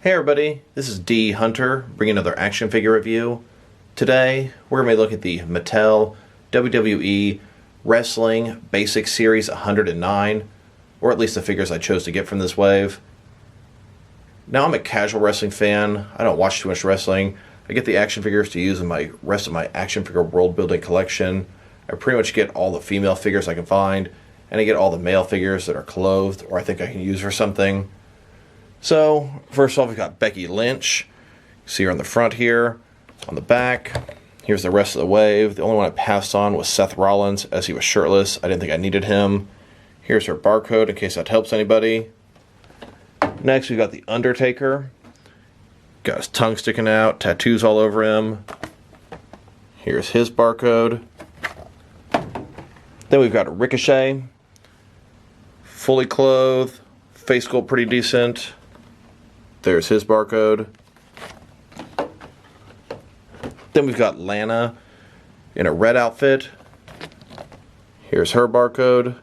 Hey everybody, this is D Hunter, bringing another action figure review. Today, we're going to look at the Mattel WWE Wrestling Basic Series 109, or at least the figures I chose to get from this wave. Now, I'm a casual wrestling fan. I don't watch too much wrestling. I get the action figures to use in my rest of my action figure world building collection. I pretty much get all the female figures I can find, and I get all the male figures that are clothed or I think I can use for something. So, first off, we've got Becky Lynch. You see her on the front here. On the back, here's the rest of the wave. The only one I passed on was Seth Rollins, as he was shirtless. I didn't think I needed him. Here's her barcode, in case that helps anybody. Next, we've got the Undertaker. Got his tongue sticking out, tattoos all over him. Here's his barcode. Then we've got Ricochet. Fully clothed. Face sculpt pretty decent. There's his barcode. Then we've got Lana in a red outfit. Here's her barcode.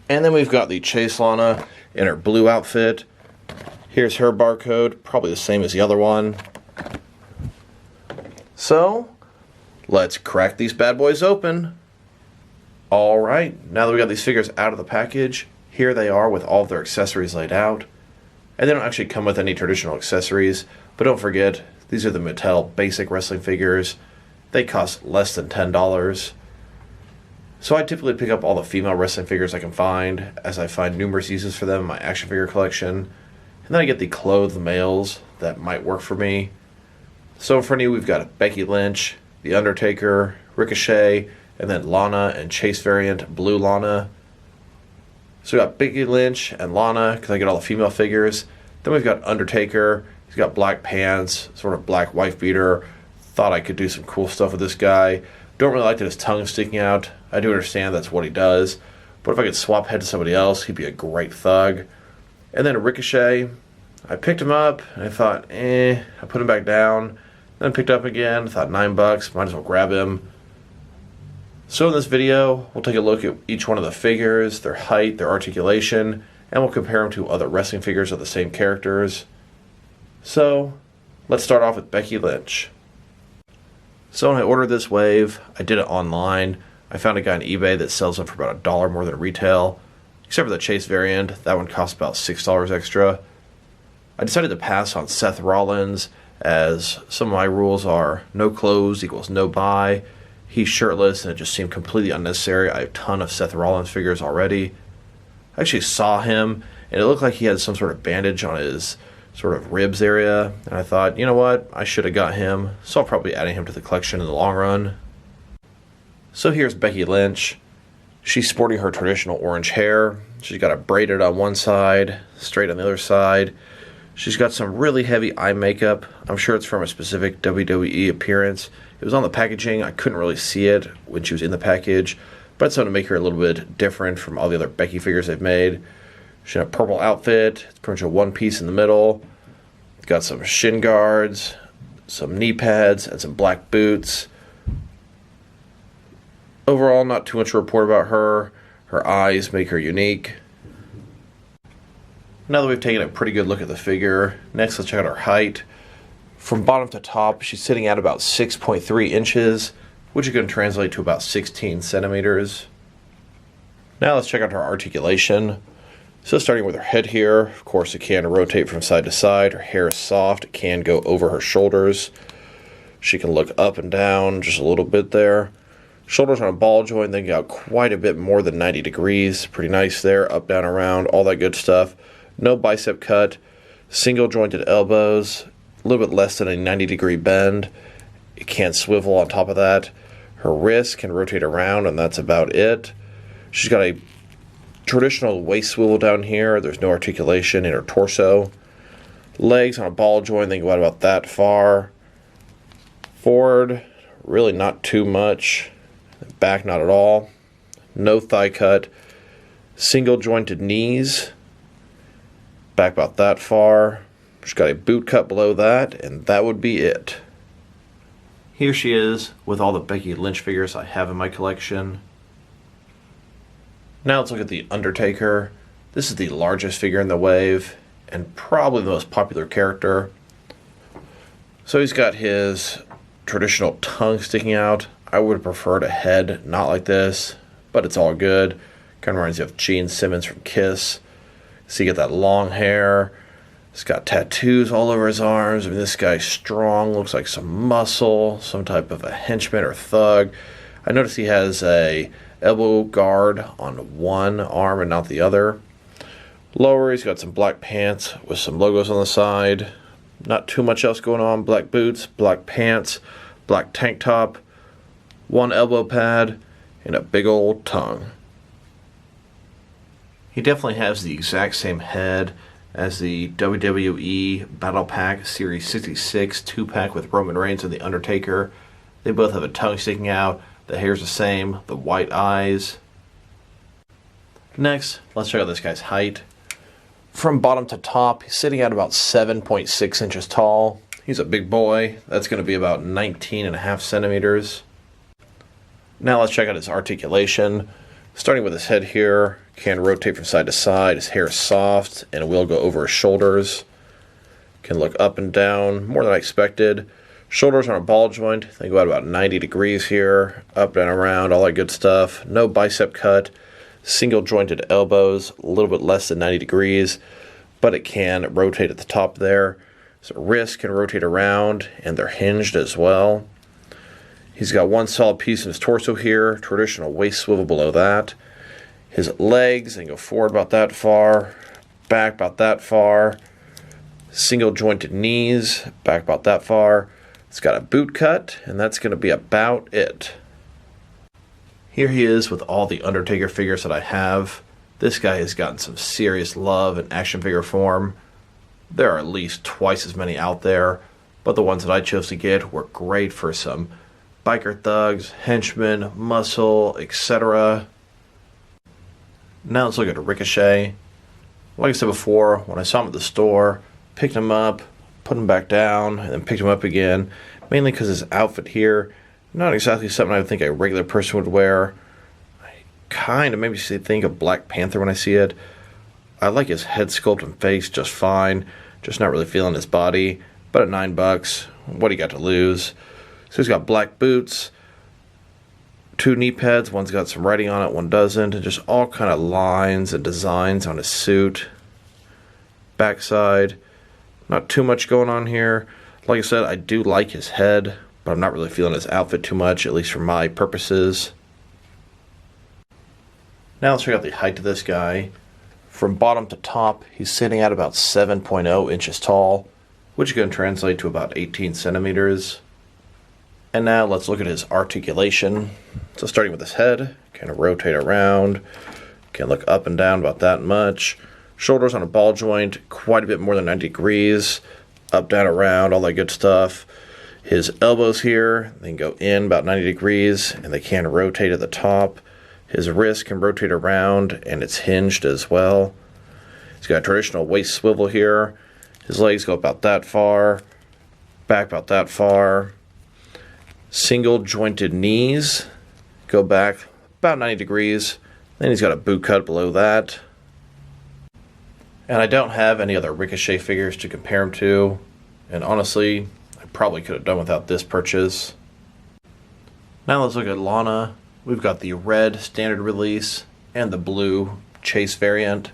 And then we've got the Chase Lana in her blue outfit. Here's her barcode, probably the same as the other one. So, let's crack these bad boys open. Alright, now that we got these figures out of the package, here they are with all of their accessories laid out. And they don't actually come with any traditional accessories, but don't forget, these are the Mattel basic wrestling figures. They cost less than $10. So I typically pick up all the female wrestling figures I can find, as I find numerous uses for them in my action figure collection. And then I get the clothed males that might work for me. So in front of you, we've got Becky Lynch, the Undertaker, Ricochet, and then Lana and Chase Variant Blue Lana. So we got Becky Lynch and Lana, because I get all the female figures. Then we've got Undertaker. He's got black pants, sort of black wife beater. Thought I could do some cool stuff with this guy. Don't really like that his tongue is sticking out. I do understand that's what he does. But if I could swap head to somebody else, he'd be a great thug. And then Ricochet. I picked him up, and I thought, I put him back down. Then picked up again, thought $9, might as well grab him. So in this video, we'll take a look at each one of the figures, their height, their articulation, and we'll compare them to other wrestling figures of the same characters. So, let's start off with Becky Lynch. So when I ordered this wave, I did it online. I found a guy on eBay that sells them for about $1 more than retail. Except for the Chase variant, that one costs about $6 extra. I decided to pass on Seth Rollins, as some of my rules are no clothes equals no buy. He's shirtless, and it just seemed completely unnecessary. I have a ton of Seth Rollins figures already. I actually saw him, and it looked like he had some sort of bandage on his sort of ribs area. And I thought, you know what? I should have got him. So I'll probably be adding him to the collection in the long run. So here's Becky Lynch. She's sporting her traditional orange hair. She's got it braided on one side, straight on the other side. She's got some really heavy eye makeup. I'm sure it's from a specific WWE appearance. It was on the packaging. I couldn't really see it when she was in the package, but it's something to make her a little bit different from all the other Becky figures they've made. She's in a purple outfit. It's pretty much a one piece in the middle. Got some shin guards, some knee pads, and some black boots. Overall, not too much to report about her. Her eyes make her unique. Now that we've taken a pretty good look at the figure, next let's check out her height. From bottom to top, she's sitting at about 6.3 inches, which is going to translate to about 16 centimeters. Now let's check out her articulation. So starting with her head here, of course it can rotate from side to side. Her hair is soft, it can go over her shoulders. She can look up and down just a little bit there. Shoulders on a ball joint, they go out quite a bit more than 90 degrees. Pretty nice there, up, down, around, all that good stuff. No bicep cut, single jointed elbows, a little bit less than a 90-degree bend. It can't swivel on top of that. Her wrist can rotate around, and that's about it. She's got a traditional waist swivel down here. There's no articulation in her torso. Legs on a ball joint, they go out about that far. Forward, really not too much. Back, not at all. No thigh cut. Single jointed knees. Back about that far. She's got a boot cut below that, and that would be it. Here she is with all the Becky Lynch figures I have in my collection. Now let's look at the Undertaker. This is the largest figure in the wave, and probably the most popular character. So he's got his traditional tongue sticking out. I would have preferred a head, not like this, but it's all good. Kind of reminds you of Gene Simmons from Kiss. So you get that long hair. He's got tattoos all over his arms. I mean, this guy's strong, looks like some muscle, some type of a henchman or thug. I notice he has a elbow guard on one arm and not the other. Lower, he's got some black pants with some logos on the side. Not too much else going on. Black boots, black pants, black tank top, one elbow pad, and a big old tongue. He definitely has the exact same head as the WWE Battle Pack Series 66 2-pack with Roman Reigns and The Undertaker. They both have a tongue sticking out. The hair's the same, the white eyes. Next, let's check out this guy's height. From bottom to top, he's sitting at about 7.6 inches tall. He's a big boy. That's going to be about 19.5 centimeters. Now let's check out his articulation. Starting with his head here, can rotate from side to side. His hair is soft and will go over his shoulders. Can look up and down, more than I expected. Shoulders on a ball joint. They go out about 90 degrees here, up and around, all that good stuff. No bicep cut. Single jointed elbows, a little bit less than 90 degrees, but it can rotate at the top there. So wrists can rotate around, and they're hinged as well. He's got one solid piece in his torso here, traditional waist swivel below that. His legs, they go forward about that far, back about that far. Single jointed knees, back about that far. It's got a boot cut, and that's going to be about it. Here he is with all the Undertaker figures that I have. This guy has gotten some serious love in action figure form. There are at least twice as many out there, but the ones that I chose to get were great for some biker thugs, henchmen, muscle, etc. Now let's look at Ricochet. Like I said before, when I saw him at the store, picked him up, put him back down, and then picked him up again, mainly because his outfit here, not exactly something I would think a regular person would wear. I kind of maybe think of Black Panther when I see it. I like his head sculpt and face just fine, just not really feeling his body. But at $9, what do you got to lose? So he's got black boots, 2 knee pads, one's got some writing on it, one doesn't, and just all kind of lines and designs on his suit. Backside, not too much going on here. Like I said, I do like his head, but I'm not really feeling his outfit too much, at least for my purposes. Now let's check out the height of this guy. From bottom to top, he's sitting at about 7.0 inches tall, which is going to translate to about 18 centimeters. And now let's look at his articulation. So starting with his head, kind of rotate around, can look up and down about that much. Shoulders on a ball joint, quite a bit more than 90 degrees, up, down, around, all that good stuff. His elbows here, they can go in about 90 degrees, and they can rotate at the top. His wrist can rotate around, and it's hinged as well. He's got a traditional waist swivel here. His legs go about that far, back about that far. Single jointed knees go back about 90 degrees. Then he's got a boot cut below that. And I don't have any other Ricochet figures to compare him to. And honestly, I probably could have done without this purchase. Now let's look at Lana. We've got the red standard release and the blue Chase variant.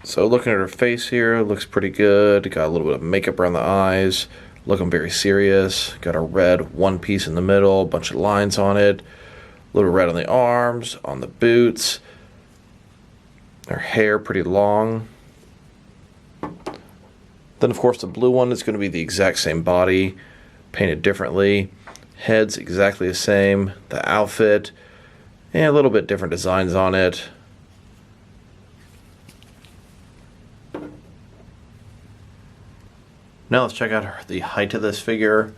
So looking at her face here, looks pretty good. Got a little bit of makeup around the eyes. Looking very serious. Got a red one piece in the middle, a bunch of lines on it. A little red on the arms, on the boots. Her hair pretty long. Then of course the blue one is going to be the exact same body, painted differently. Head's exactly the same. The outfit, and a little bit different designs on it. Now let's check out the height of this figure.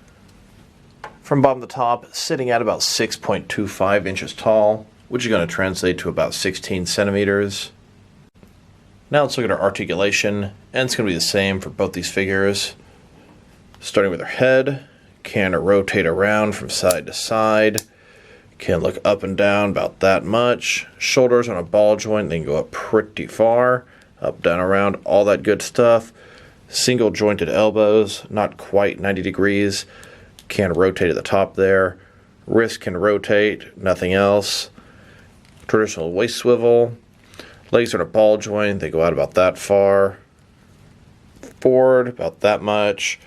From bottom to top, sitting at about 6.25 inches tall, which is going to translate to about 16 centimeters. Now let's look at her articulation, and it's going to be the same for both these figures. Starting with her head, can rotate around from side to side, Can look up and down about that much. Shoulders on a ball joint, they can go up pretty far. Up, down, around, all that good stuff. Single jointed elbows, not quite 90 degrees. Can rotate at the top there. Wrist can rotate, nothing else. Traditional waist swivel. Legs are in a ball joint, they go out about that far. Forward, about that much.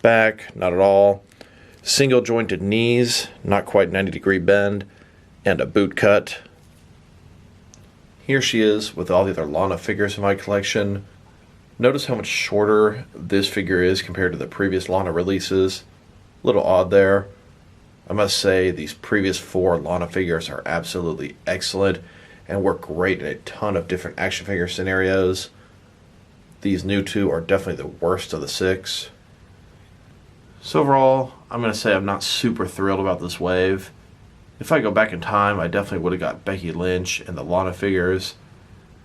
Back, not at all. Single jointed knees, not quite 90 degree bend. And a boot cut. Here she is with all the other Lana figures in my collection. Notice how much shorter this figure is compared to the previous Lana releases. A little odd there. I must say these previous 4 Lana figures are absolutely excellent and work great in a ton of different action figure scenarios. These new 2 are definitely the worst of the 6. So overall, I'm going to say I'm not super thrilled about this wave. If I go back in time, I definitely would have got Becky Lynch and the Lana figures.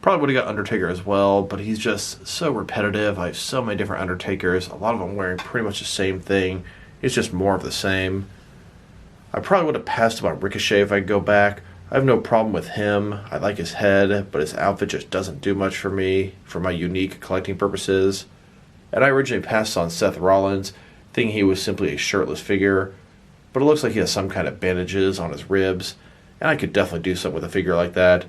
Probably would have got Undertaker as well, but he's just so repetitive. I have so many different Undertakers, a lot of them wearing pretty much the same thing. It's just more of the same. I probably would have passed up on Ricochet if I could go back. I have no problem with him. I like his head, but his outfit just doesn't do much for me for my unique collecting purposes. And I originally passed on Seth Rollins, thinking he was simply a shirtless figure, but it looks like he has some kind of bandages on his ribs, and I could definitely do something with a figure like that,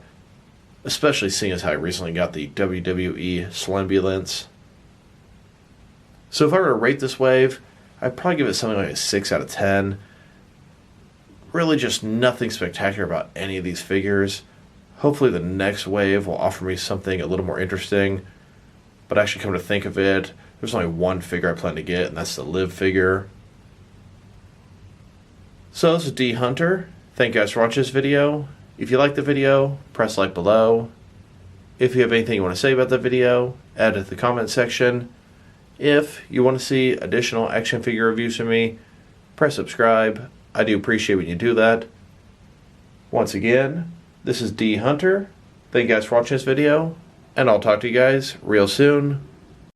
especially seeing as how I recently got the WWE Slambulance. So if I were to rate this wave, I'd probably give it something like a 6 out of 10. Really just nothing spectacular about any of these figures. Hopefully the next wave will offer me something a little more interesting, but actually come to think of it, there's only one figure I plan to get, and that's the Liv figure. So this is D Hunter. Thank you guys for watching this video. If you liked the video, press like below. If you have anything you want to say about the video, add it to the comment section. If you want to see additional action figure reviews from me, press subscribe. I do appreciate when you do that. Once again, this is D Hunter. Thank you guys for watching this video, and I'll talk to you guys real soon.